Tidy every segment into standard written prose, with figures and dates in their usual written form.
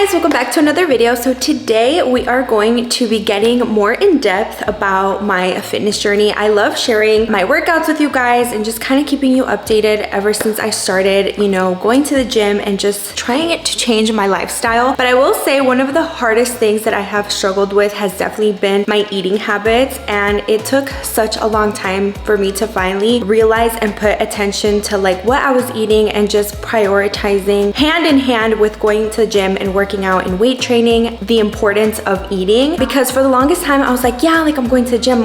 guys, welcome back to another video. So today we are going to be getting more in depth about my fitness journey. I love sharing my workouts with you guys and just kind of keeping you updated ever since I started, you know, going to the gym and just trying it to change my lifestyle. But I will say one of the hardest things that I have struggled with has definitely been my eating habits, and it took such a long time for me to finally realize and put attention to like what I was eating and just prioritizing hand in hand with going to the gym and working out and weight training the importance of eating. Because for the longest time I was like, yeah, like I'm going to the gym,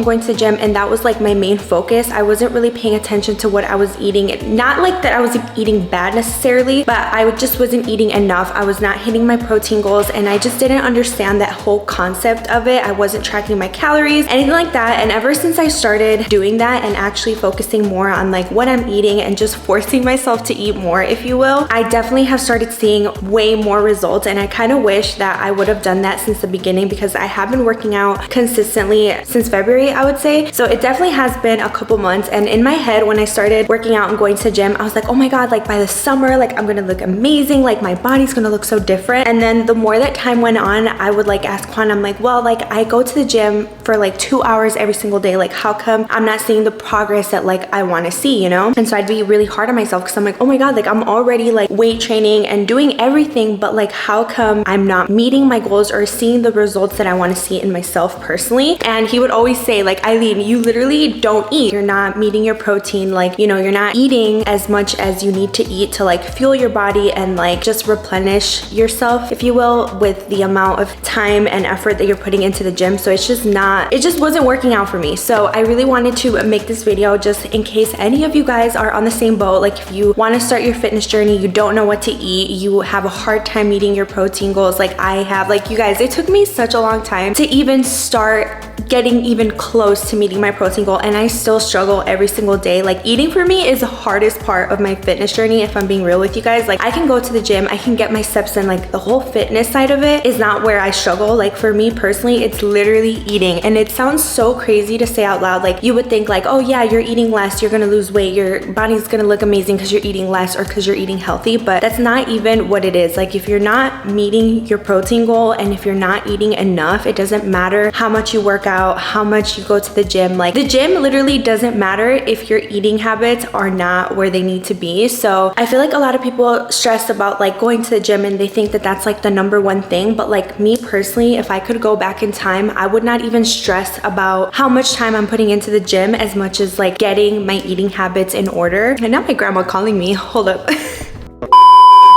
and that was like my main focus. I wasn't really paying attention to what I was eating. Not like that I was eating bad necessarily, but I just wasn't eating enough. I was not hitting my protein goals, and I just didn't understand that whole concept of it. I wasn't tracking my calories, anything like that. And ever since I started doing that and actually focusing more on like what I'm eating and just forcing myself to eat more, if you will, I definitely have started seeing way more results. And I kind of wish that I would have done that since the beginning, because I have been working out consistently since February, I would say. So it definitely has been a couple months. And in my head, when I started working out and going to the gym, I was like, oh my God, like by the summer, like I'm gonna look amazing. Like my body's gonna look so different. And then the more that time went on, I would like ask Quan, I'm like, well, like I go to the gym for like 2 hours every single day. Like how come I'm not seeing the progress that like I wanna see, you know? And so I'd be really hard on myself, because I'm like, oh my God, like I'm already like weight training and doing everything, but like how come I'm not meeting my goals or seeing the results that I want to see in myself personally? And he would always say like, Ailyn, you literally don't eat. You're not meeting your protein. Like, you know, you're not eating as much as you need to eat to like fuel your body and like just replenish yourself, if you will, with the amount of time and effort that you're putting into the gym. So it's just not, it just wasn't working out for me. So I really wanted to make this video just in case any of you guys are on the same boat. Like if you want to start your fitness journey, you don't know what to eat, you have a hard time meeting your protein goals like I have. Like you guys, it took me such a long time to even start getting even close to meeting my protein goal, and I still struggle every single day. Like eating for me is the hardest part of my fitness journey, if I'm being real with you guys. Like I can go to the gym, I can get my steps in, like the whole fitness side of it is not where I struggle. Like for me personally, it's literally eating. And it sounds so crazy to say out loud. Like you would think like, oh yeah, you're eating less, you're gonna lose weight, your body's gonna look amazing because you're eating less or because you're eating healthy, but that's not even what it is. Like if you're not meeting your protein goal and if you're not eating enough, it doesn't matter how much you work out, how much you go to the gym. Like the gym literally doesn't matter if your eating habits are not where they need to be. So I feel like a lot of people stress about like going to the gym and they think that that's like the #1 thing. But like me personally, if I could go back in time, I would not even stress about how much time I'm putting into the gym as much as like getting my eating habits in order. And now my grandma calling me, hold up.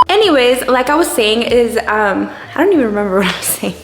Anyways, like I was saying is, I don't even remember what I was saying.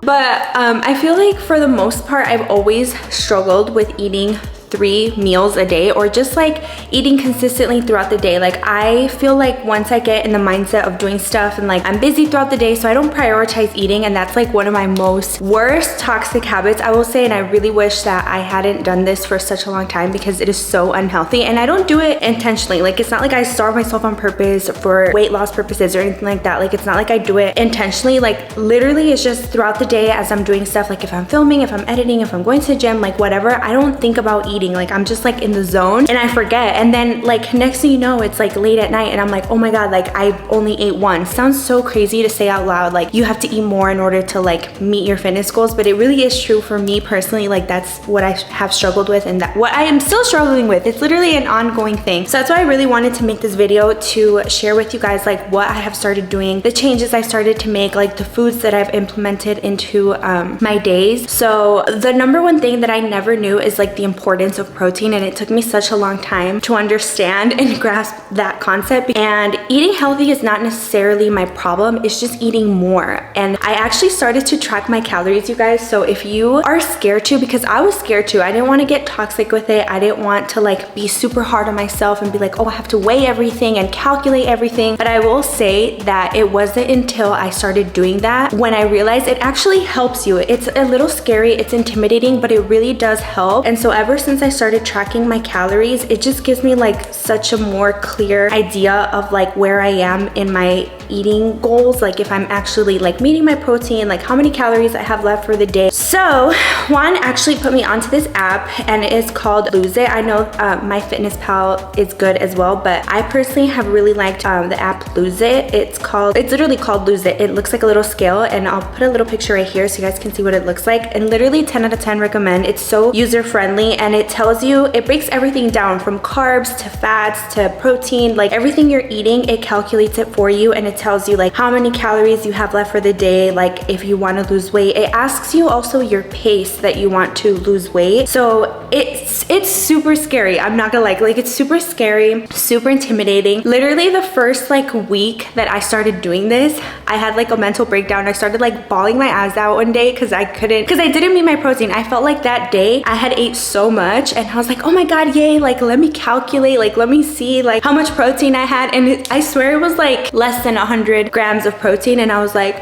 But I feel like for the most part, I've always struggled with eating 3 meals a day, or just like eating consistently throughout the day. Like I feel like once I get in the mindset of doing stuff and like I'm busy throughout the day, so I don't prioritize eating, and that's like one of my most worst toxic habits, I will say. And I really wish that I hadn't done this for such a long time, because it is so unhealthy. And I don't do it intentionally. Like it's not like I starve myself on purpose for weight loss purposes or anything like that. Like it's not like I do it intentionally. Like literally it's just throughout the day as I'm doing stuff, like if I'm filming, if I'm editing, if I'm going to the gym, like whatever, I don't think about eating. Like I'm just like in the zone and I forget. And then like next thing you know, it's like late at night and I'm like, oh my God, like I only ate 1. Sounds so crazy to say out loud, like you have to eat more in order to like meet your fitness goals, but it really is true for me personally. Like that's what I have struggled with, and that what I am still struggling with. It's literally an ongoing thing. So that's why I really wanted to make this video, to share with you guys like what I have started doing, the changes I started to make, like the foods that I've implemented into my days. So the #1 thing that I never knew is like the importance of protein, and it took me such a long time to understand and grasp that concept. And eating healthy is not necessarily my problem, it's just eating more. And I actually started to track my calories, you guys. So if you are scared to, because I was scared too, I didn't want to get toxic with it. I didn't want to like be super hard on myself and be like, oh, I have to weigh everything and calculate everything. But I will say that it wasn't until I started doing that when I realized it actually helps you. It's a little scary, it's intimidating, but it really does help. And so ever since I started tracking my calories, it just gives me like such a more clear idea of like where I am in my eating goals, like if I'm actually like meeting my protein, like how many calories I have left for the day. So Juan actually put me onto this app, and it is called Lose It. I know MyFitnessPal is good as well, but I personally have really liked the app Lose It. It's literally called Lose It. It looks like a little scale, and I'll put a little picture right here so you guys can see what it looks like. And literally 10 out of 10 recommend. It's so user friendly, and it tells you, it breaks everything down from carbs to fats to protein, like everything you're eating, it calculates it for you, and it tells you like how many calories you have left for the day, like if you want to lose weight. It asks you also your pace that you want to lose weight. So it's super scary. I'm not gonna like it's super scary, super intimidating. Literally the first like week that I started doing this, I had like a mental breakdown. I started like bawling my eyes out one day because I didn't meet my protein. I felt like that day I had ate so much, and I was like, oh my god, yay, like let me calculate, like let me see like how much protein I had, and I swear it was like less than 100 grams of protein, and I was like,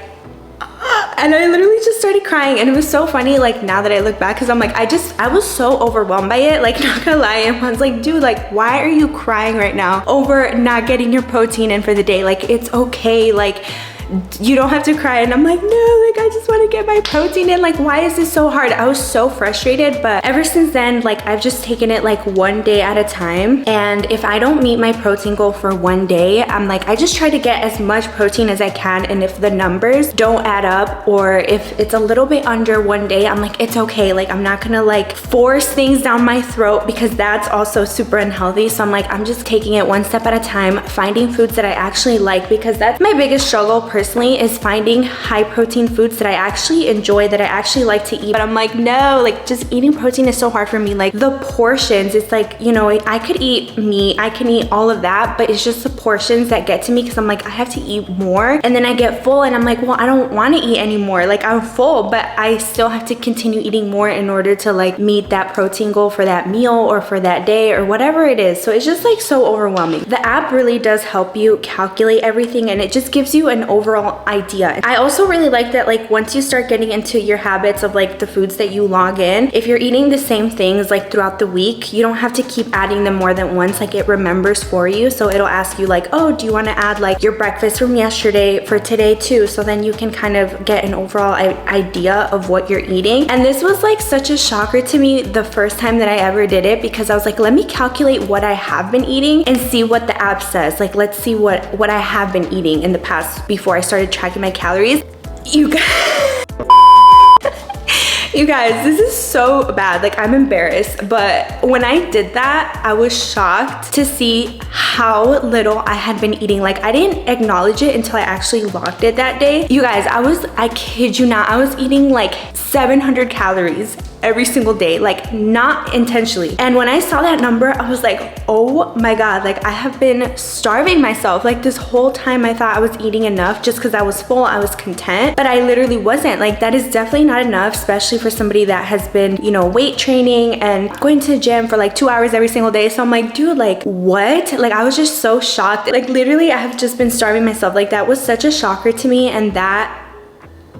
and I literally just started crying. And it was so funny like now that I look back, because I'm like, I was so overwhelmed by it, like not gonna lie. And I was like, dude, like why are you crying right now over not getting your protein in for the day? Like it's okay, like you don't have to cry. And I'm like, no, like I just want to get my protein in, like why is this so hard? I was so frustrated. But ever since then, like I've just taken it like one day at a time, and if I don't meet my protein goal for one day, I'm like, I just try to get as much protein as I can, and if the numbers don't add up, or if it's a little bit under one day, I'm like, it's okay. Like I'm not gonna like force things down my throat, because that's also super unhealthy. So I'm like, I'm just taking it one step at a time, finding foods that I actually like, because that's my biggest struggle personally, is finding high protein foods that I actually enjoy, that I actually like to eat. But I'm like, no, like just eating protein is so hard for me. Like the portions, it's like, you know, I could eat meat, I can eat all of that, but it's just the portions that get to me, because I'm like, I have to eat more, and then I get full, and I'm like, well, I don't want to eat anymore. Like I'm full, but I still have to continue eating more in order to like meet that protein goal for that meal or for that day or whatever it is. So it's just like so overwhelming. The app really does help you calculate everything, and it just gives you an overall idea. I also really like that like once you start getting into your habits of like the foods that you log in, if you're eating the same things like throughout the week, you don't have to keep adding them more than once. Like it remembers for you. So it'll ask you like, oh, do you want to add like your breakfast from yesterday for today too? So then you can kind of get an overall idea of what you're eating. And this was like such a shocker to me the first time that I ever did it, because I was like, let me calculate what I have been eating and see what the app says. Like let's see what I have been eating in the past before I started tracking my calories. You guys, this is so bad. Like I'm embarrassed, but when I did that, I was shocked to see how little I had been eating. Like I didn't acknowledge it until I actually logged it that day. You guys, I kid you not, I was eating like 700 calories every single day, like not intentionally. And when I saw that number, I was like, oh my god, like I have been starving myself. Like this whole time I thought I was eating enough just because I was full, I was content, but I literally wasn't. Like that is definitely not enough, especially for somebody that has been, you know, weight training and going to the gym for like 2 hours every single day. So I'm like, dude, like what? Like I was just so shocked. Like literally I have just been starving myself. Like that was such a shocker to me. And that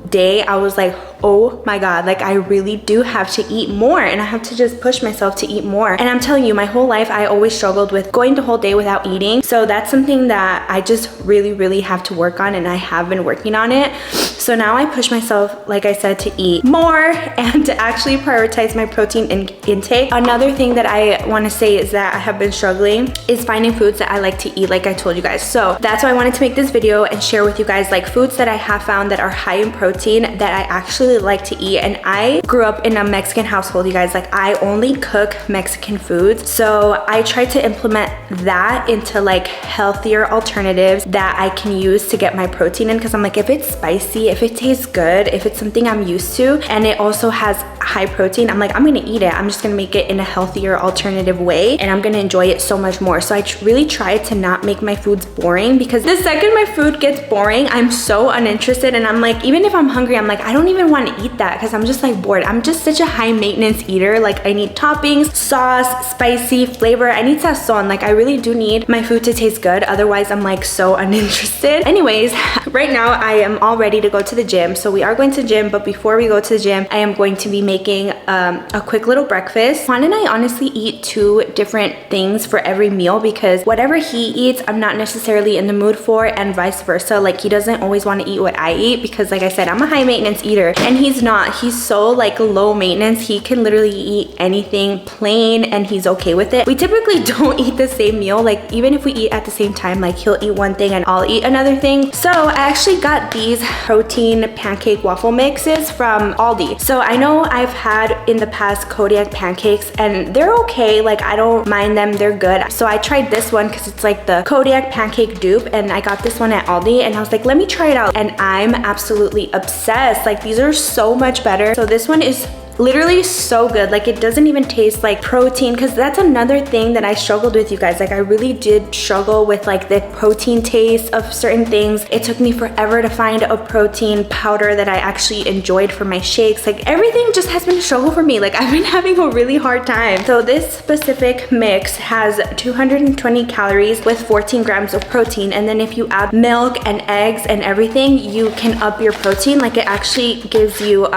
day I was like, oh my god, like I really do have to eat more, and I have to just push myself to eat more. And I'm telling you, my whole life I always struggled with going the whole day without eating. So that's something that I just really have to work on, and I have been working on it. So now I push myself, like I said, to eat more and to actually prioritize my protein intake. Another thing that I want to say is that I have been struggling is finding foods that I like to eat, like I told you guys. So that's why I wanted to make this video and share with you guys like foods that I have found that are high in protein that I actually like to eat. And I grew up in a Mexican household, you guys. Like I only cook Mexican foods, so I try to implement that into like healthier alternatives that I can use to get my protein in, because I'm like, if it's spicy, if it tastes good, if it's something I'm used to, and it also has high protein, I'm like, I'm gonna eat it. I'm just gonna make it in a healthier alternative way, and I'm gonna enjoy it so much more. So I really try to not make my foods boring, because the second my food gets boring, I'm so uninterested. And I'm like, even if I'm hungry, I'm like, I don't even want to eat that, because I'm just like bored. I'm just such a high maintenance eater. Like I need toppings, sauce, spicy, flavor. I need sazon. Like I really do need my food to taste good. Otherwise I'm like so uninterested. Anyways, right now I am all ready to go to the gym. So we are going to the gym, but before we go to the gym, I am going to be making a quick little breakfast. Juan and I honestly eat 2 different things for every meal because whatever he eats, I'm not necessarily in the mood for, and vice versa. Like, he doesn't always want to eat what I eat because, like I said, I'm a high maintenance eater and he's not. He's so like low maintenance. He can literally eat anything plain and he's okay with it. We typically don't eat the same meal. Like, even if we eat at the same time, like he'll eat one thing and I'll eat another thing. So I actually got these protein pancake waffle mixes from Aldi. So I know I've had in the past Kodiak pancakes and they're okay. Like, I don't mind them, they're good. So I tried this one because it's like the Kodiak pancake dupe, and I got this one at Aldi and I was like, let me try it out. And I'm absolutely obsessed. Like, these are so much better. So this one is literally so good. Like, it doesn't even taste like protein, because that's another thing that I struggled with, you guys. Like, I really did struggle with like the protein taste of certain things. It took me forever to find a protein powder that I actually enjoyed for my shakes. Like, everything just has been a struggle for me. Like, I've been having a really hard time. So this specific mix has 220 calories with 14 grams of protein, and then if you add milk and eggs and everything, you can up your protein. Like, it actually gives you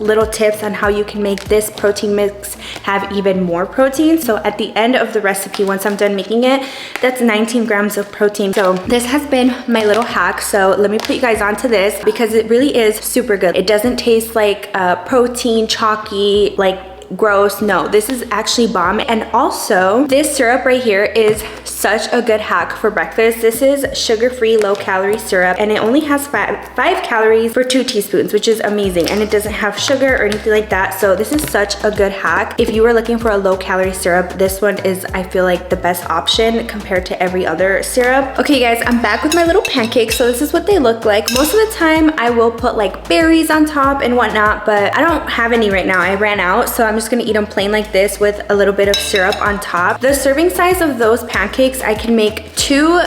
little tips on how you can make this protein mix have even more protein. So at the end of the recipe, once I'm done making it, that's 19 grams of protein. So this has been my little hack. So let me put you guys onto this because it really is super good. It doesn't taste like protein, chalky, like gross. No, this is actually bomb. And also, this syrup right here is such a good hack for breakfast. This is sugar-free, low-calorie syrup, and it only has 5 calories for 2 teaspoons, which is amazing. And it doesn't have sugar or anything like that. So this is such a good hack. If you were looking for a low-calorie syrup, this one is, I feel like, the best option compared to every other syrup. Okay, guys, I'm back with my little pancakes. So this is what they look like. Most of the time, I will put like berries on top and whatnot, but I don't have any right now. I ran out, so I'm just gonna eat them plain like this with a little bit of syrup on top. The serving size of those pancakes, I can make 2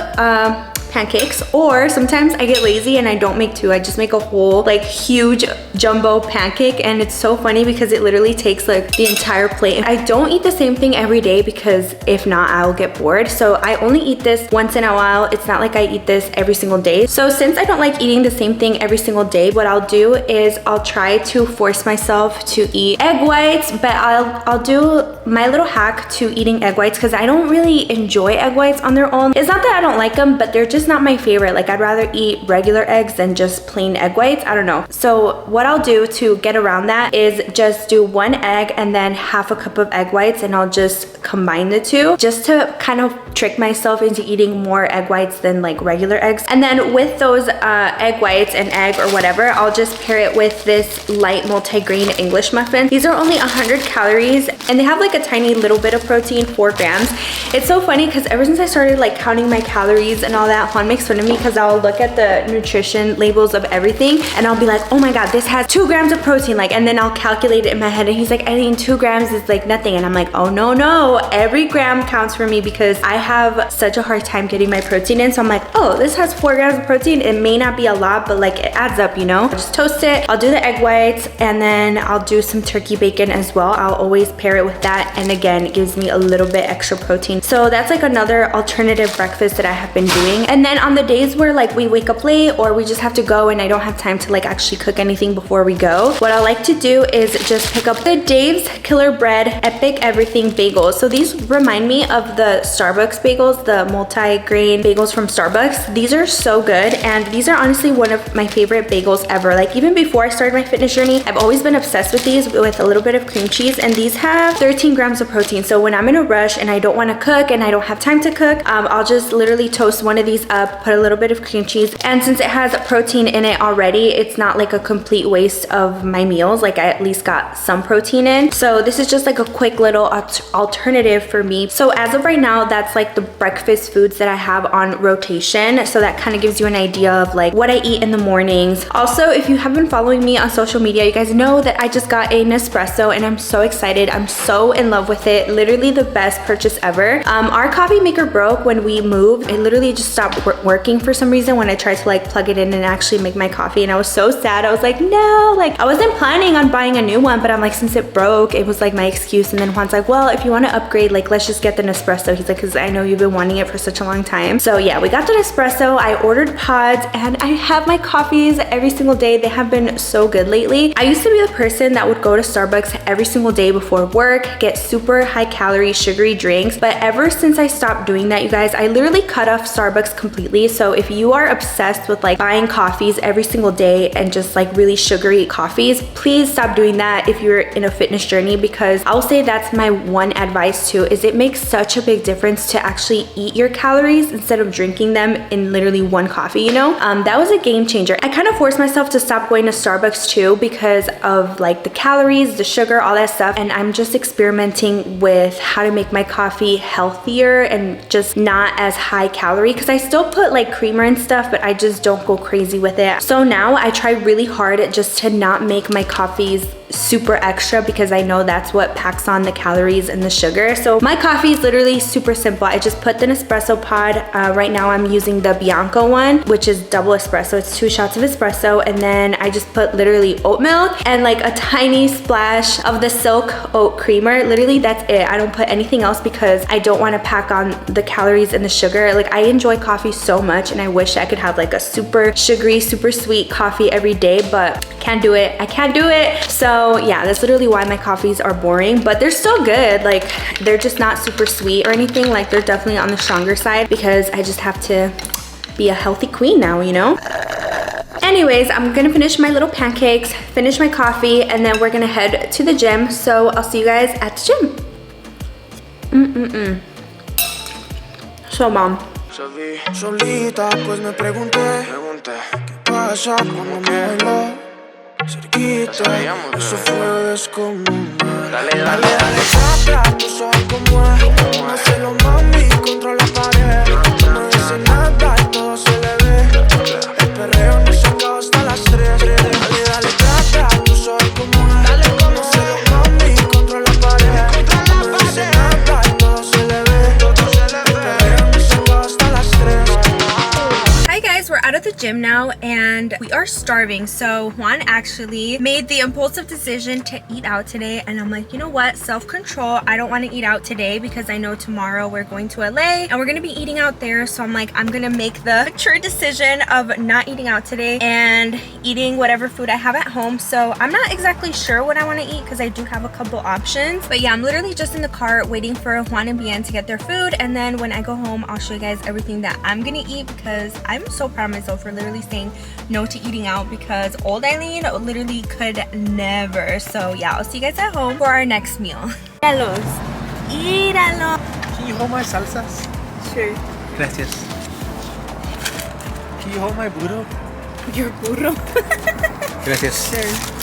pancakes, or sometimes I get lazy and I don't make 2. I just make a whole like huge jumbo pancake, and it's so funny because it literally takes like the entire plate. I don't eat the same thing every day because if not, I'll get bored. So I only eat this once in a while. It's not like I eat this every single day. So since I don't like eating the same thing every single day, what I'll do is I'll try to force myself to eat egg whites, but I'll do my little hack to eating egg whites because I don't really enjoy egg whites on their own. It's not that I don't like them, but they're just not my favorite. Like, I'd rather eat regular eggs than just plain egg whites. I don't know. So what I'll do to get around that is just do 1 egg and then half a cup of egg whites, and I'll just combine the 2 just to kind of trick myself into eating more egg whites than like regular eggs. And then with those egg whites and egg or whatever, I'll just pair it with this light multigrain English muffin. These are only 100 calories and they have like a tiny little bit of protein, 4 grams. It's so funny because ever since I started like counting my calories and all that, Juan makes fun of me because I'll look at the nutrition labels of everything and I'll be like, oh my god, this has 2 grams of protein, like, and then I'll calculate it in my head and he's like, Ailyn, 2 grams is like nothing. And I'm like, oh no, every gram counts for me because I have such a hard time getting my protein in. So I'm like, oh, this has 4 grams of protein. It may not be a lot, but like it adds up, you know? I'll just toast it. I'll do the egg whites and then I'll do some turkey bacon as well. I'll always pair it with that, and again, it gives me a little bit extra protein. So that's like another alternative breakfast that I have been doing. And then on the days where like we wake up late or we just have to go and I don't have time to like actually cook anything before we go, what I like to do is just pick up the Dave's Killer Bread Epic Everything bagels. So these remind me of the Starbucks bagels, the multi-grain bagels from Starbucks. These are so good, and these are honestly one of my favorite bagels ever. Like, even before I started my fitness journey, I've always been obsessed with these with a little bit of cream cheese, and these have 13 grams of protein. So when I'm in a rush and I don't want to cook and I don't have time to cook, I'll just literally toast one of these up, put a little bit of cream cheese, and since it has protein in it already, it's not like a complete waste of my meals. Like, I at least got some protein in. So this is just like a quick little alternative for me. So as of right now, that's like the breakfast foods that I have on rotation. So that kind of gives you an idea of like what I eat in the mornings. Also, if you have been following me on social media, you guys know that I just got a Nespresso and I'm so excited. I'm so in love with it. Literally the best purchase ever. Our coffee maker broke when we moved. It literally just stopped working for some reason when I tried to like plug it in and actually make my coffee, and I was so sad. I was like, no, like I wasn't planning on buying a new one, but I'm like, since it broke, it was like my excuse. And then Juan's like, well, if you want to upgrade, like let's just get the Nespresso. He's like, because I know you've been wanting it for such a long time. So yeah, we got the Nespresso. I ordered pods and I have my coffees every single day. They have been so good lately. I used to be the person that would go to Starbucks every single day before work, get super high calorie sugary drinks, but ever since I stopped doing that, you guys, I literally cut off Starbucks completely. So if you are obsessed with like buying coffees every single day and just like really sugary coffees, please stop doing that if you're in a fitness journey, because I'll say that's my one advice too, is it makes such a big difference to actually eat your calories instead of drinking them in literally one coffee, you know? That was a game changer. I kind of forced myself to stop going to Starbucks too because of like the calories, the sugar, all that stuff, and I'm just experimenting with how to make my coffee healthier and just not as high calorie, because I still put like creamer and stuff, but I just don't go crazy with it. So now I try really hard just to not make my coffees super extra, because I know that's what packs on the calories and the sugar. So my coffee is literally super simple. I just put the Nespresso pod. Right now I'm using the Bianco one, which is double espresso. It's 2 shots of espresso, and then I just put literally oat milk and like a tiny splash of the silk oat creamer. Literally that's it. I don't put anything else because I don't want to pack on the calories and the sugar. Like I enjoy coffee so much, and I wish I could have like a super sugary, super sweet coffee every day, but can't do it. I can't do it. So yeah, that's literally why my coffees are boring, but they're still good. Like they're just not super sweet or anything. Like they're definitely on the stronger side because I just have to be a healthy queen now, you know? Anyways, I'm gonna finish my little pancakes, finish my coffee, and then we're gonna head to the gym. So I'll see you guys at the gym. So mom. Solita, pues me pregunté ¿qué pasa cuando me bailó cerquita? Eso fue descomunal. Dale, dale, dale, trata, tú sabes cómo es. No sé lo mami contra la pared. No dice nada y todo se le ve. El perreo no se acaba hasta las 3. Dale, dale, trata, tú sabes cómo es. Dale, no sé lo mami contra la pared. No dice nada y todo se le ve. El perreo no se acaba hasta las 3. Hi guys, we're out of the gym now and we are starving. So Juan actually made the impulsive decision to eat out today, and I'm like, you know what, self-control. I don't want to eat out today because I know tomorrow we're going to LA and we're gonna be eating out there. So I'm like, I'm gonna make the mature decision of not eating out today and eating whatever food I have at home. So I'm not exactly sure what I want to eat because I do have a couple options, but yeah, I'm literally just in the car waiting for Juan and Bien to get their food, and then when I go home I'll show you guys everything that I'm gonna eat, because I'm so proud of myself for literally saying no to eating out, because old Ailyn literally could never. So yeah, I'll see you guys at home for our next meal. Íralos. Íralos. Can you hold my salsas? Sure. Gracias. Can you hold my burro? Your burro. Gracias. Sure.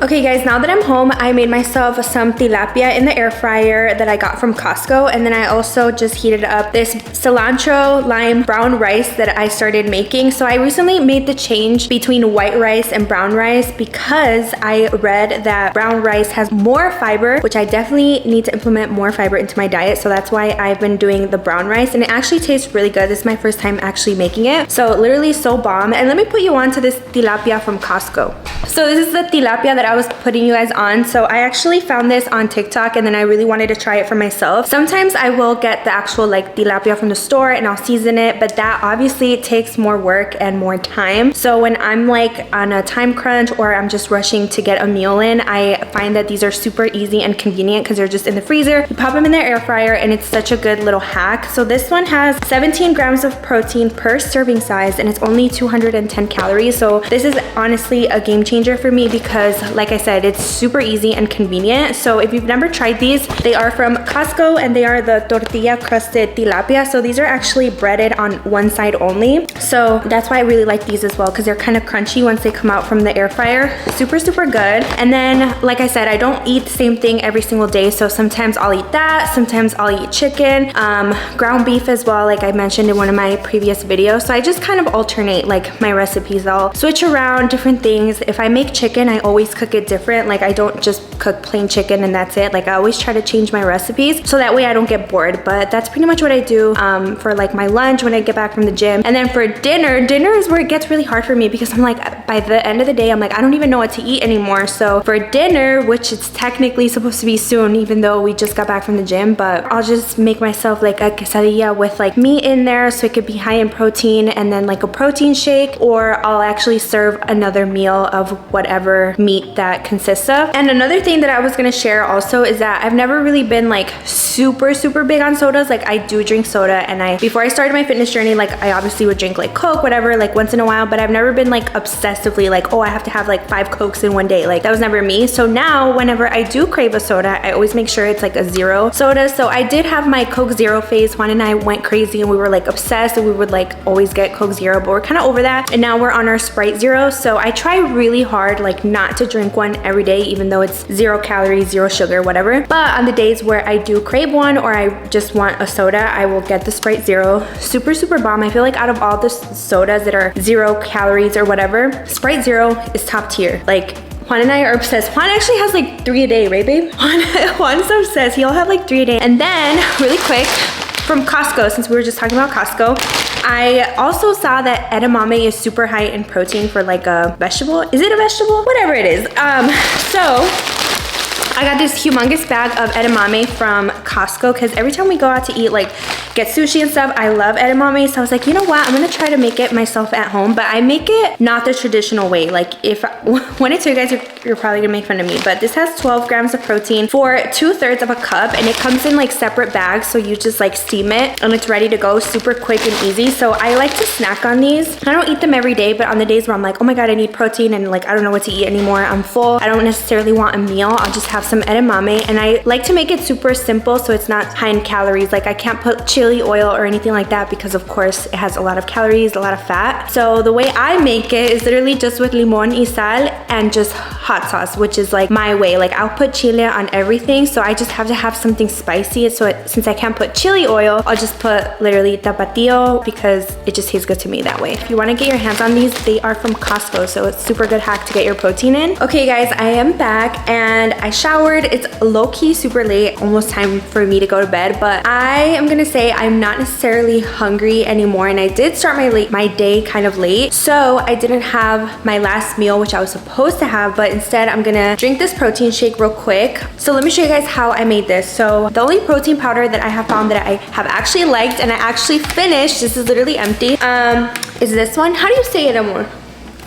Okay guys, now that I'm home, I made myself some tilapia in the air fryer that I got from Costco, and then I also just heated up this cilantro lime brown rice that I started making. So I recently made the change between white rice and brown rice because I read that brown rice has more fiber, which I definitely need to implement more fiber into my diet. So that's why I've been doing the brown rice, and it actually tastes really good. This is my first time actually making it. So literally so bomb. And let me put you on to this tilapia from Costco. So this is the tilapia that I was putting you guys on. So I actually found this on TikTok, and then I really wanted to try it for myself. Sometimes I will get the actual like tilapia from the store and I'll season it, but that obviously takes more work and more time. So when I'm like on a time crunch or I'm just rushing to get a meal in, I find that these are super easy and convenient because they're just in the freezer. You pop them in the air fryer and it's such a good little hack. So this one has 17 grams of protein per serving size and it's only 210 calories. So this is honestly a game changer for me because, like I said, it's super easy and convenient. So if you've never tried these, they are from Costco and they are the tortilla crusted tilapia. So these are actually breaded on one side only. So that's why I really like these as well, because they're kind of crunchy once they come out from the air fryer. Super, super good. And then, like I said, I don't eat the same thing every single day. So sometimes I'll eat that. Sometimes I'll eat chicken, ground beef as well, like I mentioned in one of my previous videos. So I just kind of alternate like my recipes. I'll switch around different things. If I make chicken, I always cook it different. Like I don't just cook plain chicken and that's it. Like I always try to change my recipes so that way I don't get bored. But that's pretty much what I do for like my lunch when I get back from the gym. And then for dinner is where it gets really hard for me because I'm like, by the end of the day, I'm like, I don't even know what to eat anymore. So for dinner, which it's technically supposed to be soon, even though we just got back from the gym, but I'll just make myself like a quesadilla with like meat in there so it could be high in protein, and then like a protein shake, or I'll actually serve another meal of whatever meat that consists of. And another thing that I was gonna share also is that I've never really been like super big on sodas. Like I do drink soda, and before I started my fitness journey, like I obviously would drink like Coke, whatever, like once in a while, but I've never been like obsessively like, oh, I have to have like 5 Cokes in one day. Like that was never me. So now whenever I do crave a soda, I always make sure it's like a zero soda. So I did have my Coke Zero phase. Juan and I went crazy and we were like obsessed, and we would like always get Coke Zero, but we're kind of over that. And now we're on our Sprite Zero. So I try really hard like not to drink one every day, even though it's 0 calories, 0 sugar, whatever. But on the days where I do crave one or I just want a soda, I will get the Sprite Zero. Super bomb. I feel like out of all the sodas that are 0 calories or whatever, Sprite Zero is top tier. Like Juan and I are obsessed. Juan actually has like 3 a day, right babe? Juan's obsessed. He'll have like 3 a day. And then really quick, from Costco, since we were just talking about Costco, I also saw that edamame is super high in protein for like a vegetable. Is it a vegetable? Whatever it is. So I got this humongous bag of edamame from Costco because every time we go out to eat, like get sushi and stuff, I love edamame. So I was like, you know what? I'm gonna try to make it myself at home, but I make it not the traditional way. Like when I tell you guys, you're probably gonna make fun of me, but this has 12 grams of protein for 2/3 of a cup, and it comes in like separate bags. So you just like steam it and it's ready to go, super quick and easy. So I like to snack on these. I don't eat them every day, but on the days where I'm like, oh my God, I need protein and like, I don't know what to eat anymore, I'm full, I don't necessarily want a meal, I'll just have some edamame. And I like to make it super simple so it's not high in calories. Like I can't put chili oil or anything like that because of course it has a lot of calories, a lot of fat. So the way I make it is literally just with limon y sal and just hot sauce, which is like my way. Like I'll put chile on everything, so I just have to have something spicy. So since I can't put chili oil, I'll just put literally tapatio because it just tastes good to me that way. If you want to get your hands on these, they are from Costco, so it's super good hack to get your protein in. Okay guys, I am back and I showered. It's low-key super late, almost time for me to go to bed, but I am gonna say I'm not necessarily hungry anymore, and I did start my day kind of late, so I didn't have my last meal, which I was supposed to have, but instead I'm gonna drink this protein shake real quick. So let me show you guys how I made this. So the only protein powder that I have found that I have actually liked and I actually finished, this is literally empty, is this one. How do you say it, amor?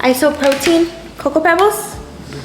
Isoprotein Cocoa Pebbles?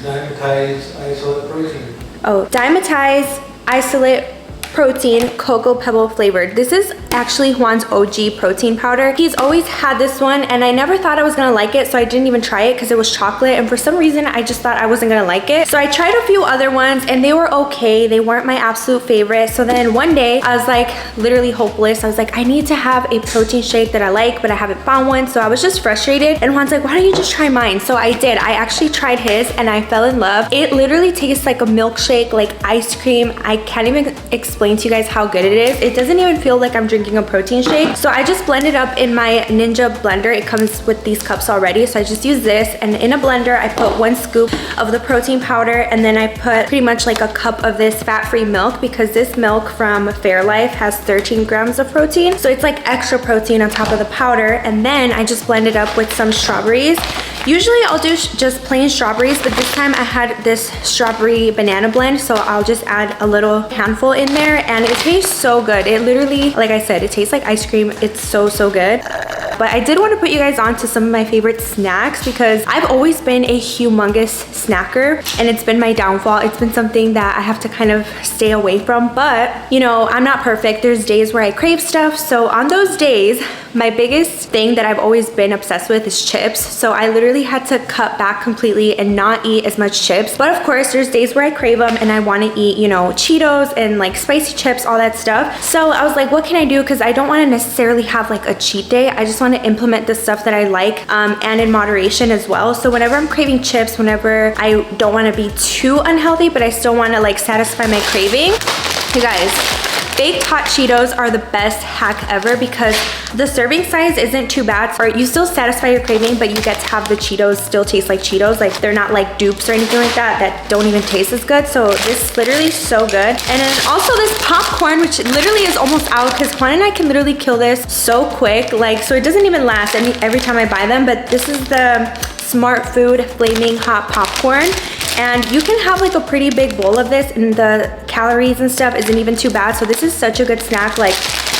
Dimetized isolate protein. Oh, dimetized isolate protein cocoa pebble flavored. This is actually Juan's OG protein powder. He's always had this one and I never thought I was gonna like it, so I didn't even try it because it was chocolate, and for some reason I just thought I wasn't gonna like it. So I tried a few other ones and they were okay. They weren't my absolute favorite. So then one day I was like literally hopeless. I was like, I need to have a protein shake that I like, but I haven't found one. So I was just frustrated, and Juan's like, why don't you just try mine? So I did. I actually tried his and I fell in love. It literally tastes like a milkshake, like ice cream. I can't even explain to you guys how good it is. It doesn't even feel like I'm drinking a protein shake. So I just blend it up in my Ninja blender. It comes with these cups already, so I just use this, and in a blender I put 1 scoop of the protein powder, and then I put pretty much like a cup of this fat-free milk, because this milk from Fairlife has 13 grams of protein, so it's like extra protein on top of the powder. And then I just blend it up with some strawberries. Usually I'll do just plain strawberries, but this time I had this strawberry banana blend, so I'll just add a little handful in there, and it tastes so good. It literally, like I said, it tastes like ice cream. It's so good. But I did want to put you guys on to some of my favorite snacks, because I've always been a humongous snacker and it's been my downfall. It's been something that I have to kind of stay away from, but you know, I'm not perfect. There's days where I crave stuff. So on those days, my biggest thing that I've always been obsessed with is chips. So I literally had to cut back completely and not eat as much chips. But of course, there's days where I crave them and I want to eat, you know, Cheetos and like spicy chips, all that stuff. So I was like, what can I do? Because I don't want to necessarily have like a cheat day. I just want to implement the stuff that I like, and in moderation as well. So whenever I'm craving chips, whenever I don't want to be too unhealthy, but I still want to like satisfy my craving, you guys, baked hot Cheetos are the best hack ever because the serving size isn't too bad. Or you still satisfy your craving, but you get to have the Cheetos still taste like Cheetos. Like they're not like dupes or anything like that don't even taste as good. So this literally is so good. And then also this popcorn, which literally is almost out because Juan and I can literally kill this so quick. Like, so it doesn't even last every time I buy them. But this is the Smart Food Flaming Hot Popcorn. And you can have like a pretty big bowl of this and the calories and stuff isn't even too bad. So this is such a good snack. Like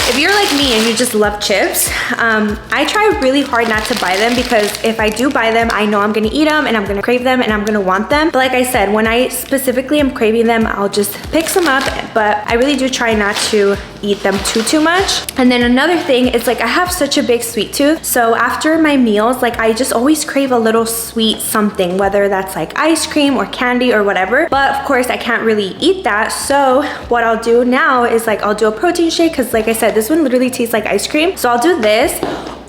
if you're like me and you just love chips, I try really hard not to buy them because if I do buy them, I know I'm gonna eat them and I'm gonna crave them and I'm gonna want them. But like I said, when I specifically am craving them, I'll just pick some up, but I really do try not to eat them too much. And then another thing is like I have such a big sweet tooth. So after my meals, like I just always crave a little sweet something, whether that's like ice cream or candy or whatever. But of course I can't really eat that. So what I'll do now is like I'll do a protein shake because like I said, this one literally tastes like ice cream. So I'll do this.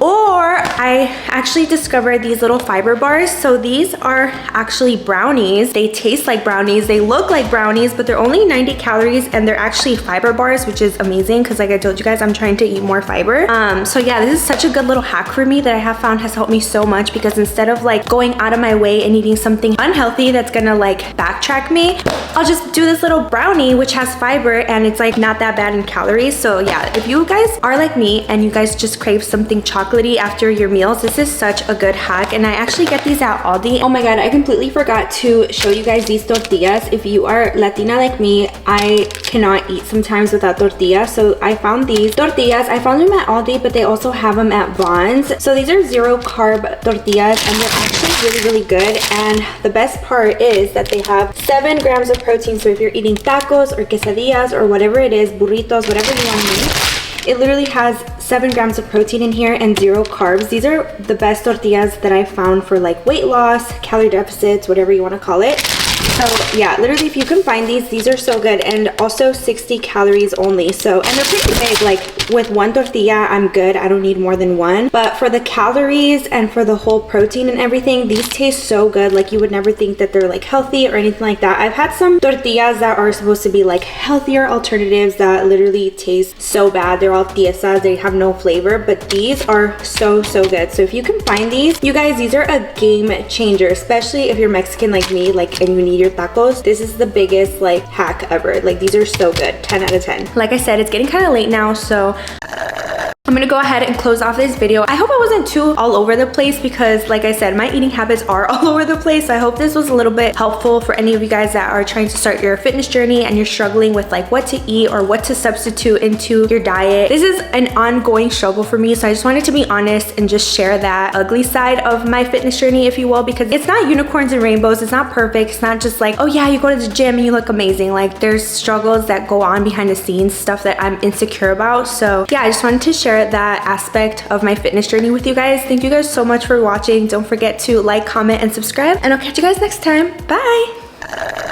Or I actually discovered these little fiber bars. So these are actually brownies. They taste like brownies. They look like brownies, but they're only 90 calories and they're actually fiber bars, which is amazing because like I told you guys, I'm trying to eat more fiber. So yeah, this is such a good little hack for me that I have found has helped me so much because instead of like going out of my way and eating something unhealthy that's gonna like backtrack me, I'll just do this little brownie which has fiber and it's like not that bad in calories. So yeah, if you guys are like me and you guys just crave something chocolatey after your meals, this is such a good hack. And I actually get these at Aldi. Oh my god, I completely forgot to show you guys these tortillas. If you are Latina like me, I cannot eat sometimes without tortillas. So I found these tortillas. I found them at Aldi, but they also have them at Vons. So these are 0 carb tortillas and they're actually really good. And the best part is that they have 7 grams of protein. So if you're eating tacos or quesadillas or whatever it is, burritos, whatever you want to eat, it literally has 7 grams of protein in here and 0 carbs. These are the best tortillas that I found for like weight loss, calorie deficits, whatever you want to call it. So yeah, literally if you can find these are so good, and also 60 calories only. So, and they're pretty big. Like with 1 tortilla, I'm good. I don't need more than 1. But for the calories and for the whole protein and everything, these taste so good. Like you would never think that they're like healthy or anything like that. I've had some tortillas that are supposed to be like healthier alternatives that literally taste so bad. They're all tiesas, they have no flavor, but these are so good. So if you can find these, you guys, these are a game changer, especially if you're Mexican like me, like, and you need your tacos. This is the biggest like hack ever. Like these are so good. 10 out of 10. Like I said, it's getting kind of late now, so I'm gonna go ahead and close off this video. I hope I wasn't too all over the place because like I said, my eating habits are all over the place. So I hope this was a little bit helpful for any of you guys that are trying to start your fitness journey and you're struggling with like what to eat or what to substitute into your diet. This is an ongoing struggle for me. So I just wanted to be honest and just share that ugly side of my fitness journey, if you will, because it's not unicorns and rainbows. It's not perfect. It's not just like, oh yeah, you go to the gym and you look amazing. Like there's struggles that go on behind the scenes, stuff that I'm insecure about. So yeah, I just wanted to share that aspect of my fitness journey with you guys. Thank you guys so much for watching. Don't forget to like, comment, and subscribe, and I'll catch you guys next time. Bye.